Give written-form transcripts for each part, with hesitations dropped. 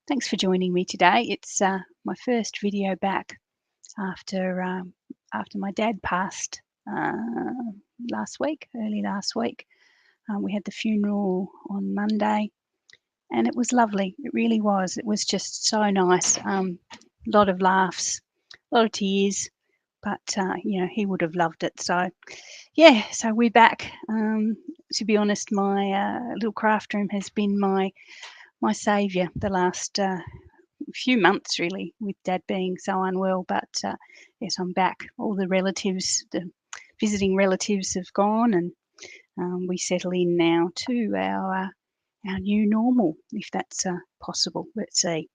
Thanks for joining me today. It's my first video back after my dad passed early last week. We had the funeral on Monday, and it was lovely. It really was. It was just so nice. A lot of laughs, a lot of tears, but he would have loved it. So so we're back. To be honest, my little craft room has been my saviour the last few months, really, with Dad being so unwell. But yes, I'm back. All the visiting relatives have gone, and we settle in now to our new normal, if that's possible. Let's see.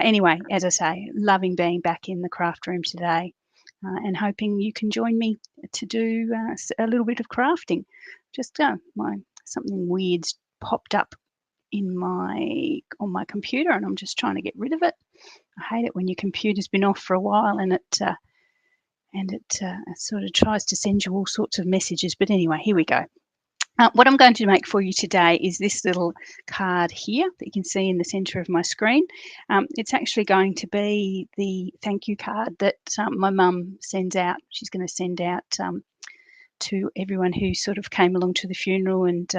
Anyway, as I say, loving being back in the craft room today, and hoping you can join me to do a little bit of crafting. Just something weird's popped up on my computer, and I'm just trying to get rid of it. I hate it when your computer's been off for a while and it sort of tries to send you all sorts of messages. But anyway, here we go. What I'm going to make for you today is this little card here that you can see in the centre of my screen. It's actually going to be the thank you card that my mum sends out. She's going to send out to everyone who sort of came along to the funeral and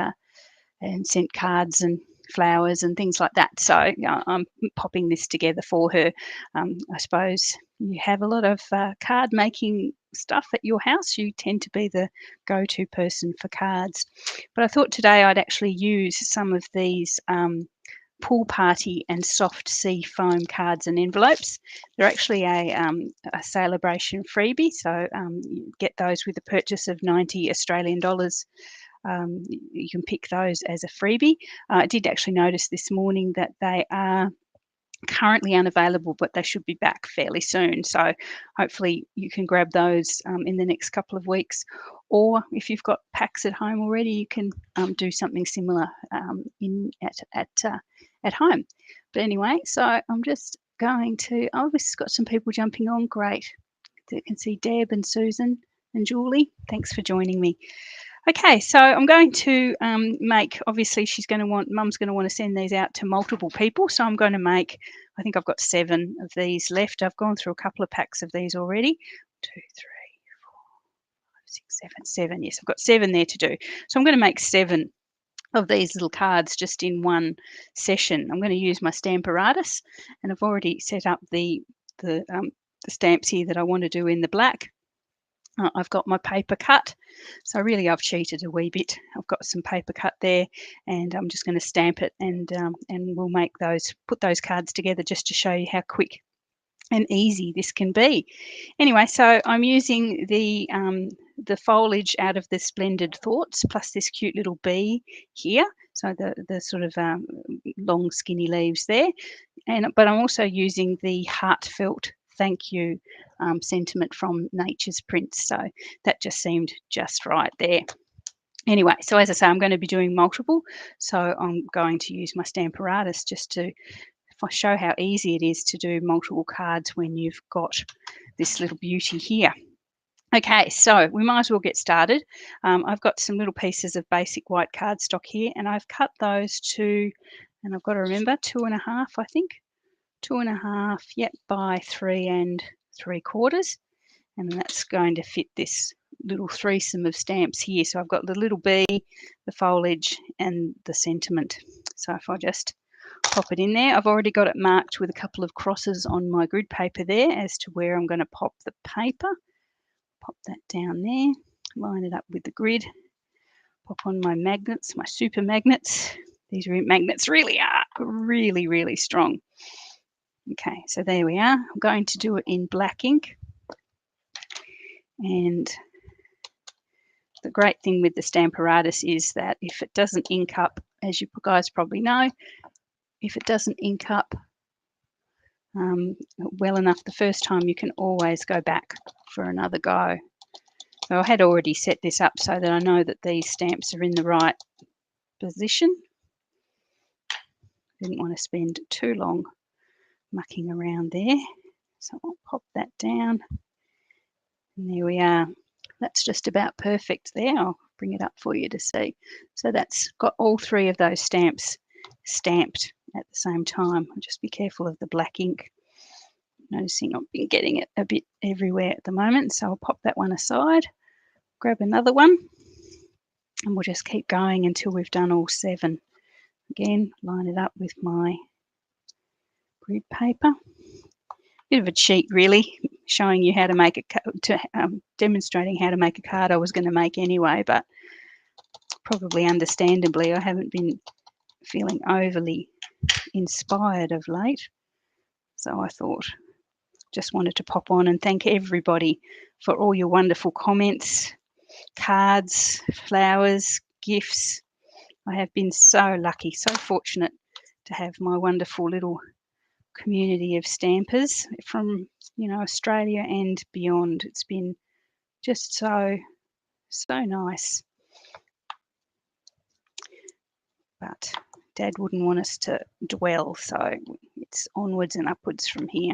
sent cards and flowers and things like that. So I'm popping this together for her. I suppose you have a lot of card making stuff at your house. You tend to be the go-to person for cards. But I thought today I'd actually use some of these pool party and soft sea foam cards and envelopes. They're actually a celebration freebie, so you get those with a purchase of 90 Australian dollars. You can pick those as a freebie. I did actually notice this morning that they are currently unavailable, but they should be back fairly soon. So hopefully you can grab those in the next couple of weeks. Or if you've got packs at home already, you can do something similar at home. But anyway, so I'm just going to. Oh, this has got some people jumping on. Great. You can see Deb and Susan and Julie. Thanks for joining me. Okay, so I'm going to make, obviously Mum's going to want to send these out to multiple people. So I'm going to make, I think I've got 7 of these left. I've gone through a couple of packs of these already. 2, 3, 4, 5, 6, 7. Yes, I've got 7 there to do. So I'm going to make 7 of these little cards just in one session. I'm going to use my Stamparatus, and I've already set up the stamps here that I want to do in the black. I've got my paper cut, so really I've cheated a wee bit. I've got some paper cut there, and I'm just going to stamp it, and we'll put those cards together just to show you how quick and easy this can be. Anyway, so I'm using the foliage out of the Splendid Thoughts plus this cute little bee here. So the sort of long skinny leaves there, but I'm also using the heartfelt thank you sentiment from Nature's Prints. So that just seemed just right there. Anyway, so as I say, I'm going to be doing multiple. So I'm going to use my Stamparatus just to show how easy it is to do multiple cards when you've got this little beauty here. Okay, so we might as well get started. I've got some little pieces of basic white cardstock here, and I've cut those to, and I've got to remember, 2.5, I think. 2.5, yep, by 3 3/4, and that's going to fit this little threesome of stamps here. So I've got the little bee, the foliage, and the sentiment. So if I just pop it in there, I've already got it marked with a couple of crosses on my grid paper there as to where I'm going to pop the paper. Pop that down there, line it up with the grid, pop on my magnets, my super magnets. These magnets really are really, really strong. Okay, so there we are. I'm going to do it in black ink. And the great thing with the Stamparatus is that if it doesn't ink up, as you guys probably know, if it doesn't ink up well enough the first time, you can always go back for another go. So I had already set this up so that I know that these stamps are in the right position. Didn't want to spend too long mucking around there. So I'll pop that down. And there we are. That's just about perfect there. I'll bring it up for you to see. So that's got all 3 of those stamps stamped at the same time. I'll just be careful of the black ink. Noticing I've been getting it a bit everywhere at the moment, so I'll pop that one aside, grab another one, and we'll just keep going until we've done all 7. Again, line it up with my grid paper. Bit of a cheat, really, showing you how to make demonstrating how to make a card I was going to make anyway, but probably understandably I haven't been feeling overly inspired of late. So I thought, just wanted to pop on and thank everybody for all your wonderful comments, cards, flowers, gifts. I have been so lucky, so fortunate to have my wonderful little community of stampers from, Australia and beyond. It's been just so nice. But Dad wouldn't want us to dwell, so it's onwards and upwards from here.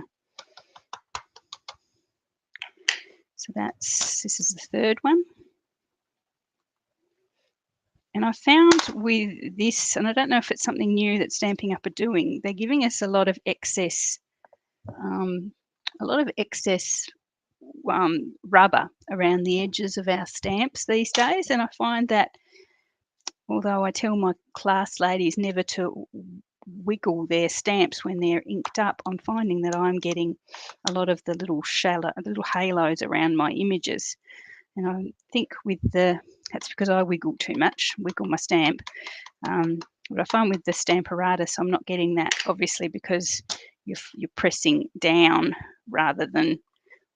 So this is the 3rd one. And I found with this, and I don't know if it's something new that Stampin' Up! Are doing, they're giving us a lot of excess rubber around the edges of our stamps these days. And I find that although I tell my class ladies never to wiggle their stamps when they're inked up, I'm finding that I'm getting a lot of the little halos around my images. And I think that's because I wiggle too much, wiggle my stamp. But I find with the Stamparatus, I'm not getting that, obviously, because you're pressing down rather than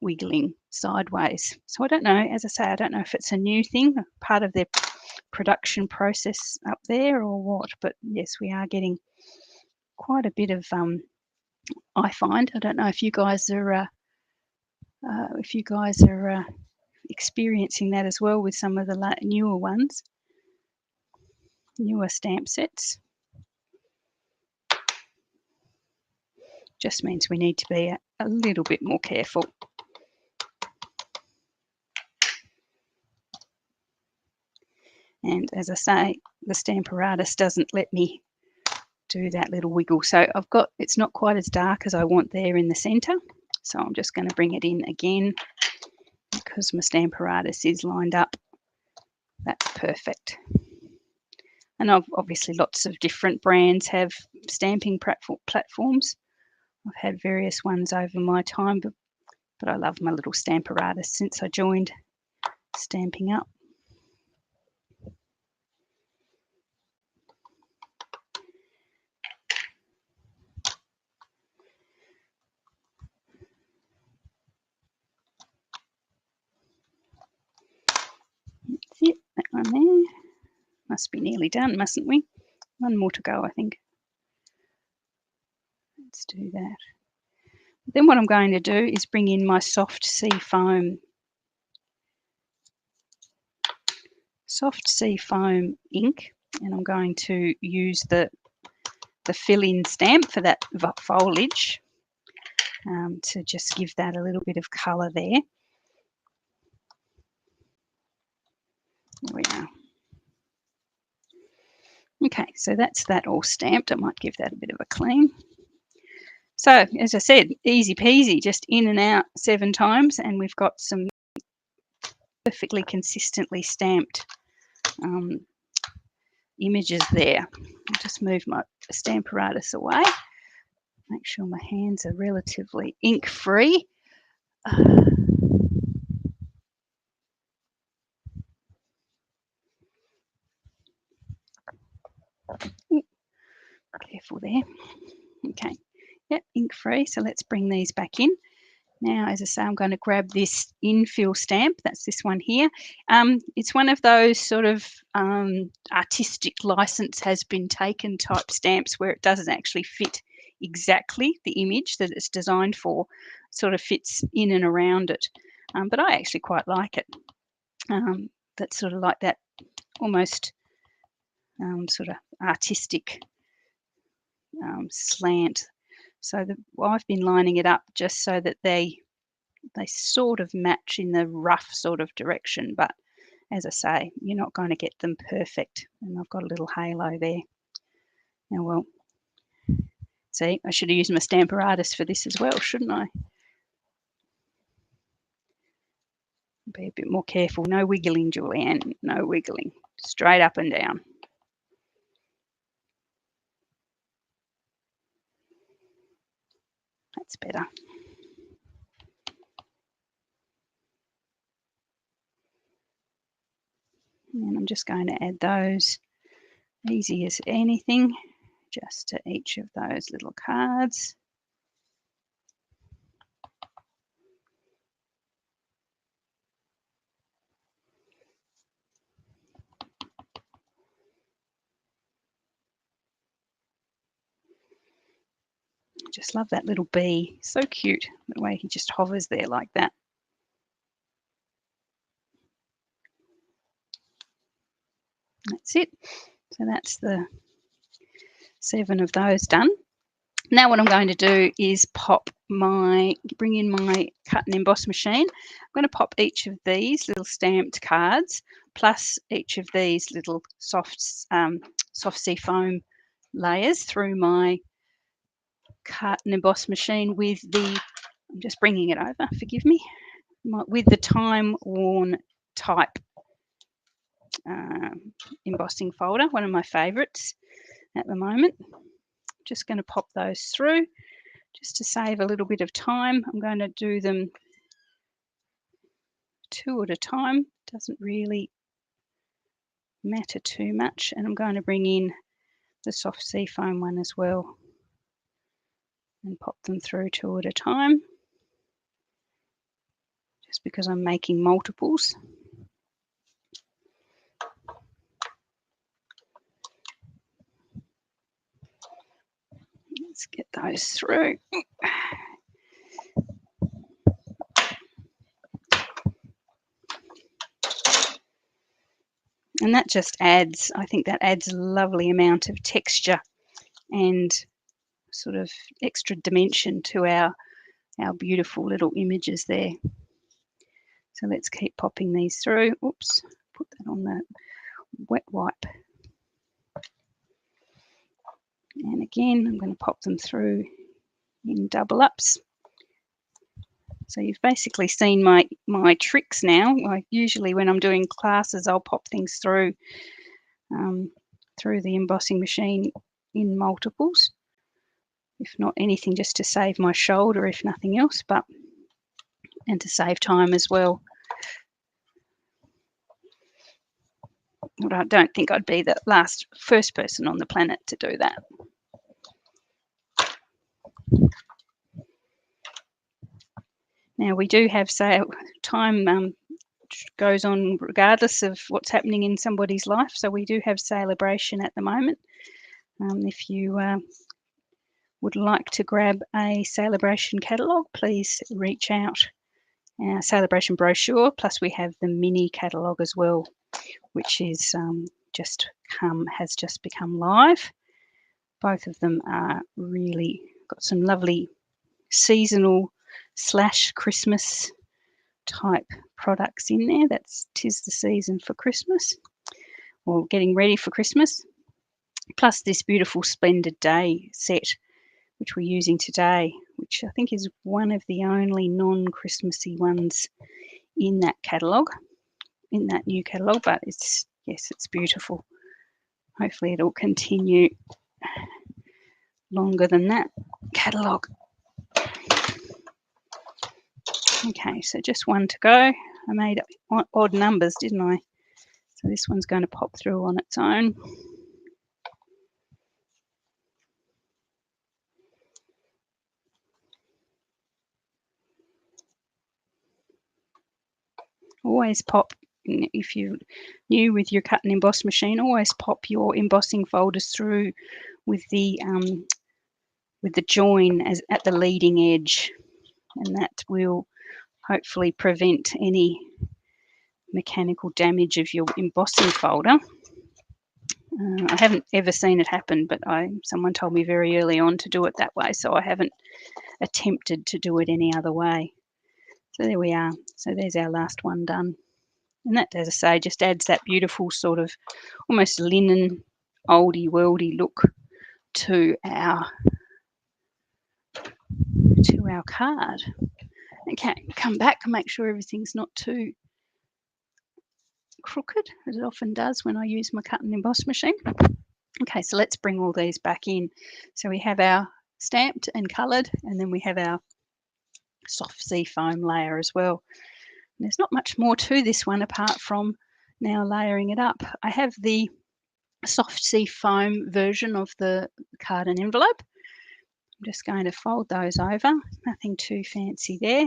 wiggling sideways. So I don't know, as I say, I don't know if it's a new thing, part of their production process up there or what, but yes, we are getting quite a bit of, I find, I don't know if you guys are experiencing that as well with some of the newer stamp sets. Just means we need to be a little bit more careful. And as I say, the Stamparatus doesn't let me do that little wiggle. So it's not quite as dark as I want there in the center. So I'm just going to bring it in again because my Stamparatus is lined up. That's perfect. And obviously lots of different brands have stamping platforms. I've had various ones over my time, but I love my little Stamparatus since I joined Stampin' Up! That's it, that one there. Must be nearly done, mustn't we? One more to go, I think. Let's do that. Then what I'm going to do is bring in my soft sea foam ink, and I'm going to use the fill-in stamp for that foliage to just give that a little bit of colour there. There we are. Okay, so that's that all stamped. I might give that a bit of a clean. So, as I said, easy peasy, just in and out 7 times, and we've got some perfectly consistently stamped images there. I'll just move my Stamparatus away. Make sure my hands are relatively ink-free. Careful there. Okay, yep, ink-free. So let's bring these back in. Now, as I say, I'm going to grab this infill stamp. That's this one here. It's one of those sort of artistic license has been taken type stamps where it doesn't actually fit exactly the image that it's designed for. It sort of fits in and around it. But I actually quite like it. That's sort of like that almost sort of artistic slant. So I've been lining it up just so that they sort of match in the rough sort of direction, but as I say, you're not going to get them perfect. And I've got a little halo there. Now, well, See, I should have used my Stamparatus for this as well, shouldn't I? Be a bit more careful. No wiggling, Julianne. No wiggling. Straight up and down. That's better. And I'm just going to add those, easy as anything, just to each of those little cards. I just love that little bee. So cute, the way he just hovers there like that. That's it. So that's the 7 of those done. Now what I'm going to do is bring in my cut and emboss machine. I'm going to pop each of these little stamped cards plus each of these little soft sea foam layers through my cut and emboss machine with the, I'm just bringing it over, forgive me, with the time worn type embossing folder, one of my favorites at the moment. Just going to pop those through just to save a little bit of time. I'm going to do them 2 at a time, doesn't really matter too much. And I'm going to bring in the soft sea foam one as well and pop them through 2 at a time, just because I'm making multiples. Let's get those through. And that just adds, I think that adds a lovely amount of texture and sort of extra dimension to our beautiful little images there. So let's keep popping these through. Oops, put that on the wet wipe. And again, I'm going to pop them through in double ups. So you've basically seen my tricks now. Usually when I'm doing classes, I'll pop things through the embossing machine in multiples. If not anything, just to save my shoulder, if nothing else, and to save time as well. But I don't think I'd be the first person on the planet to do that. Now we do have time goes on regardless of what's happening in somebody's life. So we do have celebration at the moment. If you would like to grab a celebration catalogue, please reach out. Our celebration brochure, plus we have the mini catalogue as well, which is has just become live. Both of them are really got some lovely seasonal / Christmas type products in there. Tis the season for Christmas, or getting ready for Christmas. Plus this beautiful Splendid Day set, which we're using today, which I think is one of the only non-Christmassy ones in that catalogue, in that new catalogue. But it's beautiful. Hopefully it'll continue longer than that catalogue. Okay, so just one to go. I made odd numbers, didn't I? So this one's going to pop through on its own. Always pop, if you're new with your cut and emboss machine, always pop your embossing folders through with the join at the leading edge, and that will hopefully prevent any mechanical damage of your embossing folder. I haven't ever seen it happen, but someone told me very early on to do it that way, so I haven't attempted to do it any other way. So there we are. So there's our last one done. And that, as I say, just adds that beautiful sort of almost linen, oldie worldy look to our our card. Okay, come back and make sure everything's not too crooked, as it often does when I use my cut and emboss machine. Okay, so let's bring all these back in. So we have our stamped and coloured, and then we have our soft sea foam layer as well. And there's not much more to this one apart from now layering it up. I have the soft sea foam version of the card and envelope. I'm just going to fold those over, nothing too fancy there.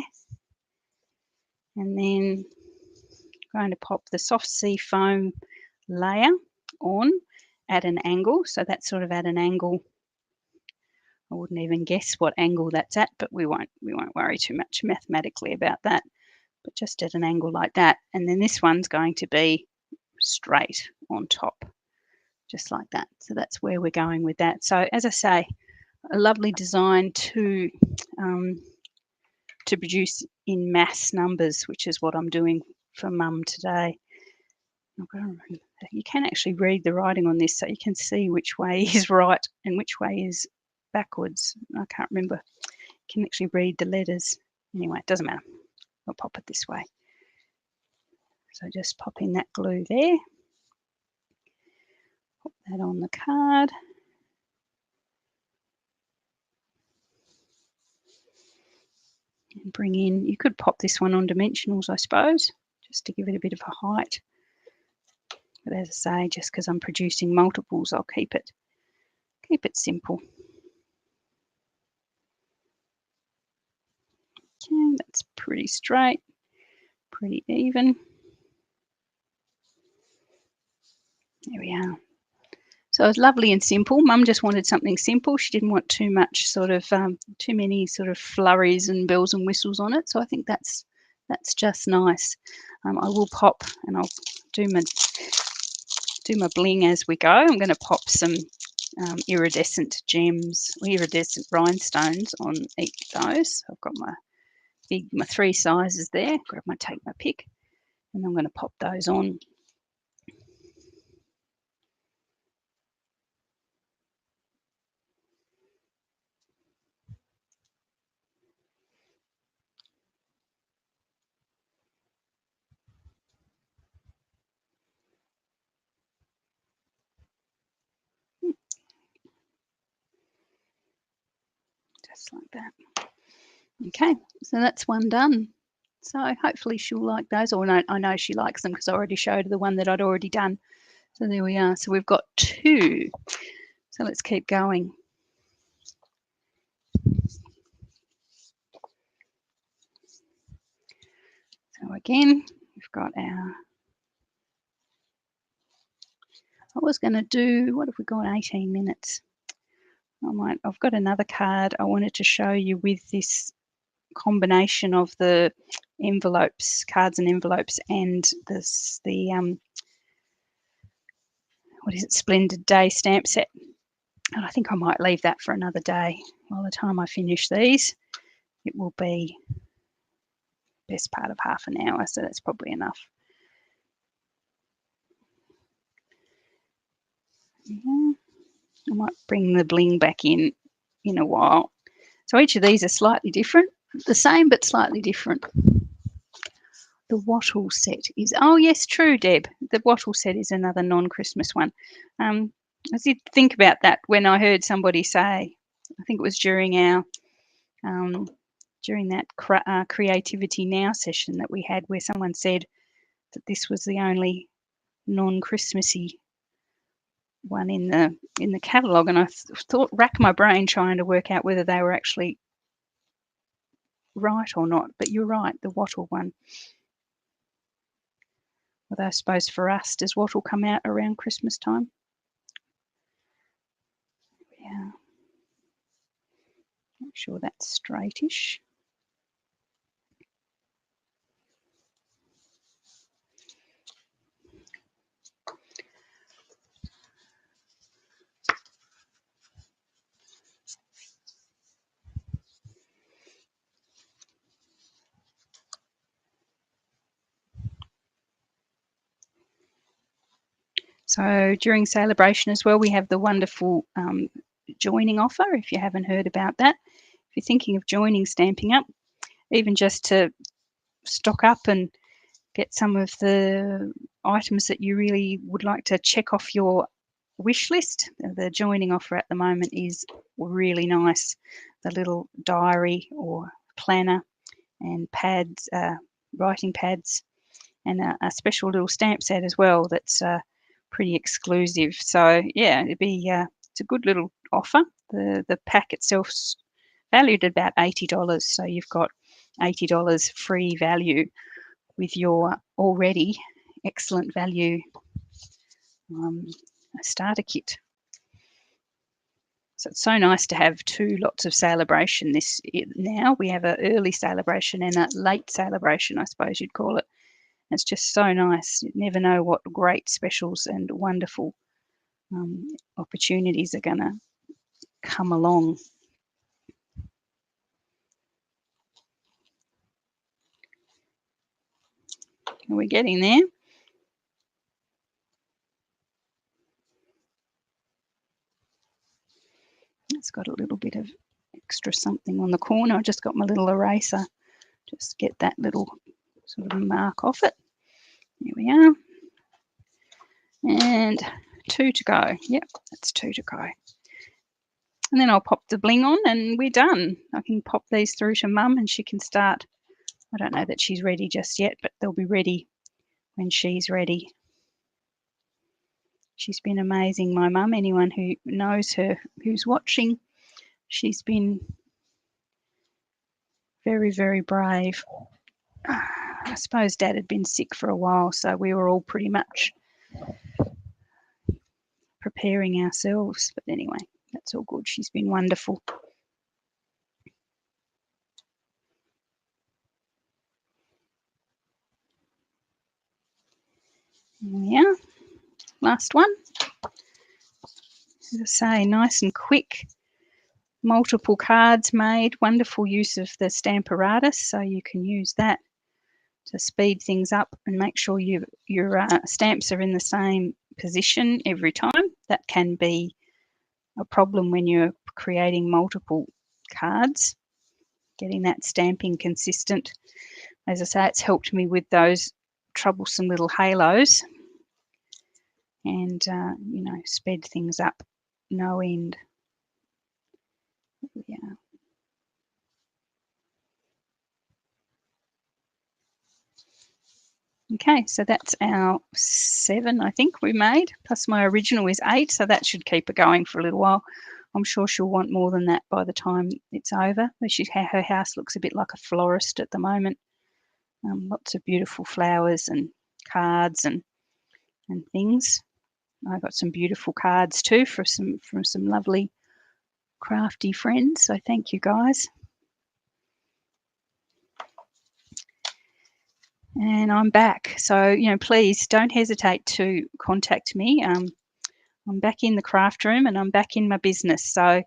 And then I'm going to pop the soft sea foam layer on at an angle. So that's sort of at an angle. I wouldn't even guess what angle that's at, but we won't worry too much mathematically about that. But just at an angle like that. And then this one's going to be straight on top, just like that. So that's where we're going with that. So as I say, a lovely design to produce in mass numbers, which is what I'm doing for Mum today. I've got to remember, you can actually read the writing on this, so you can see which way is right and which way is backwards. I can't remember. You can actually read the letters. Anyway, it doesn't matter. I'll pop it this way. So just pop in that glue there. Pop that on the card. And bring in, you could pop this one on dimensionals, I suppose, just to give it a bit of a height. But as I say, just because I'm producing multiples, I'll keep it simple. Okay, that's pretty straight, pretty even. There we are. So it's lovely and simple. Mum just wanted something simple. She didn't want too much sort of too many sort of flurries and bells and whistles on it. So I think that's just nice. I will pop, and I'll do my bling as we go. I'm going to pop some iridescent gems, iridescent rhinestones on each of those. I've got my 3 sizes there. Take my pick, and I'm going to pop those on. Just like that. Okay, so that's one done. So hopefully she'll like those, or no, I know she likes them because I already showed her the one that I'd already done. So there we are. So we've got 2. So let's keep going. So again, we've got our, I was going to do, what have we got, 18 minutes. I've got another card I wanted to show you with this combination of the envelopes, cards and envelopes, and the what is it, Splendid Day stamp set. And I think I might leave that for another day. By the time I finish these, it will be best part of half an hour, so that's probably enough. Yeah. I might bring the bling back in a while. So each of these are slightly different, the same but slightly different. The wattle set is, oh yes, true, Deb. The wattle set is another non-Christmas one. I did think about that when I heard somebody say, I think it was during our during that Creativity Now session that we had, where someone said that this was the only non-Christmassy one in the catalogue, and I racked my brain trying to work out whether they were actually right or not. But you're right, the wattle one. Although I suppose for us, does wattle come out around Christmas time? Yeah. Make sure that's straightish. So during celebration as well, we have the wonderful joining offer. If you haven't heard about that, if you're thinking of joining Stamping Up, even just to stock up and get some of the items that you really would like to check off your wish list. The joining offer at the moment is really nice. The little diary or planner and pads, writing pads, and a special little stamp set as well that's pretty exclusive. So yeah, it's a good little offer. The pack itself's valued at about $80, so you've got $80 free value with your already excellent value starter kit. So it's so nice to have two lots of celebration now. We have an early celebration and a late celebration, I suppose you'd call it. It's just so nice. You never know what great specials and wonderful opportunities are going to come along. We're getting there. It's got a little bit of extra something on the corner. I just got my little eraser. Just get that little sort of mark off it. Here we are. And 2 to go. Yep, that's 2 to go. And then I'll pop the bling on and we're done. I can pop these through to Mum and she can start. I don't know that she's ready just yet, but they'll be ready when she's ready. She's been amazing, my mum. Anyone who knows her, who's watching, she's been very, very brave. I suppose Dad had been sick for a while, so we were all pretty much preparing ourselves. But anyway, that's all good. She's been wonderful. Yeah, last one. As I say, nice and quick. Multiple cards made. Wonderful use of the Stamparatus, so you can use that to speed things up and make sure your stamps are in the same position every time. That can be a problem when you're creating multiple cards, getting that stamping consistent. As I say, it's helped me with those troublesome little halos and, sped things up no end. Yeah. Okay, so that's our 7, I think we made, plus my original is 8, so that should keep her going for a little while. I'm sure she'll want more than that by the time it's over. Her house looks a bit like a florist at the moment. Lots of beautiful flowers and cards and things. I got some beautiful cards too from some lovely crafty friends, so thank you guys. And I'm back, so please don't hesitate to contact me. I'm back in the craft room and I'm back in my business, so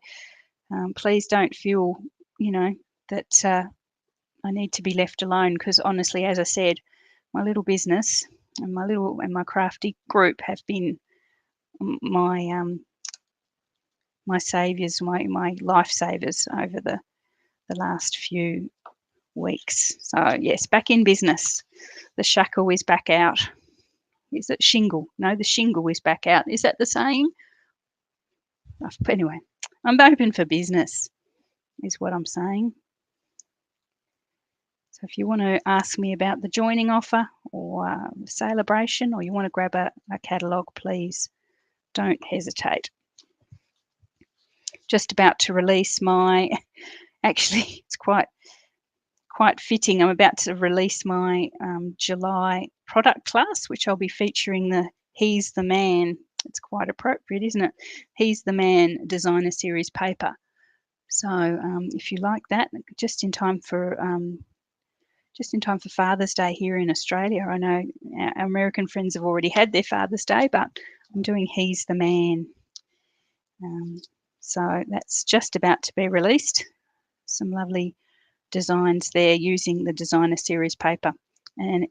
please don't feel that I need to be left alone, because honestly, as I said, my little business and my crafty group have been my saviours, my lifesavers over the last few weeks. So yes, back in business. The shackle is back out. Is it shingle? No, the shingle is back out. Is that the saying? Anyway, I'm open for business is what I'm saying. So if you want to ask me about the joining offer or celebration, or you want to grab a catalogue, please don't hesitate. Just about to release actually it's quite fitting. I'm about to release my July product class, which I'll be featuring the He's the Man. It's quite appropriate, isn't it? He's the Man designer series paper. So if you like that, just in time for Father's Day here in Australia. I know our American friends have already had their Father's Day, but I'm doing He's the Man. So that's just about to be released. Some lovely designs there using the designer series paper, and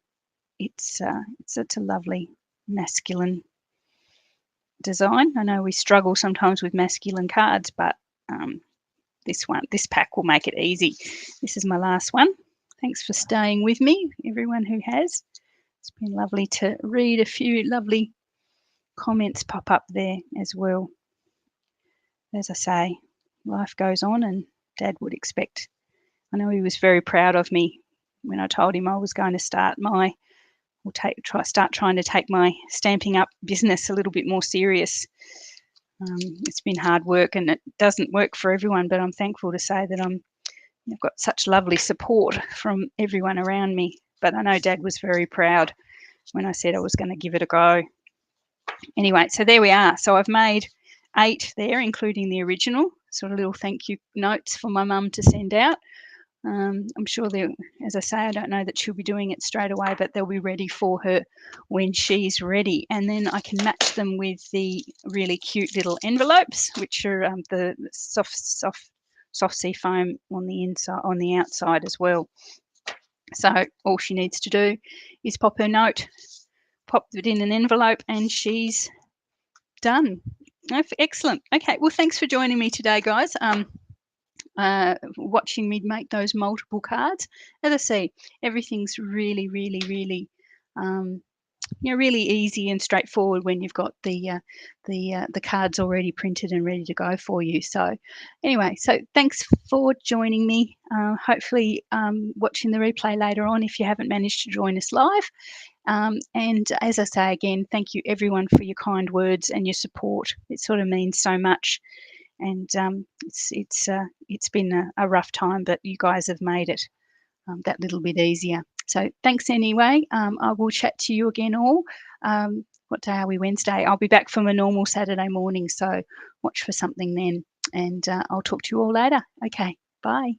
it's such a lovely masculine design. I know we struggle sometimes with masculine cards, but this pack will make it easy. This is my last one. Thanks for staying with me, everyone who has. It's been lovely to read a few lovely comments pop up there as well. As I say, life goes on, and Dad would expect. I know he was very proud of me when I told him I was going to start trying to take my Stamping Up business a little bit more serious. It's been hard work, and it doesn't work for everyone, but I'm thankful to say that I've got such lovely support from everyone around me. But I know Dad was very proud when I said I was going to give it a go. Anyway, so there we are. So I've made 8 there, including the original, sort of little thank you notes for my mum to send out. I'm sure as I say, I don't know that she'll be doing it straight away, but they'll be ready for her when she's ready. And then I can match them with the really cute little envelopes, which are the soft sea foam on the outside as well. So all she needs to do is pop her note, pop it in an envelope, and she's done. Excellent. Okay, well, thanks for joining me today, guys. Watching me make those multiple cards. As I say, everything's really, really, really, really easy and straightforward when you've got the cards already printed and ready to go for you. So, anyway, so thanks for joining me. Hopefully, watching the replay later on if you haven't managed to join us live. And as I say again, thank you everyone for your kind words and your support. It sort of means so much. And it's been a rough time, but you guys have made it that little bit easier. So thanks anyway. I will chat to you again all. What day are we? Wednesday. I'll be back from a normal Saturday morning, so watch for something then. And I'll talk to you all later. Okay, bye.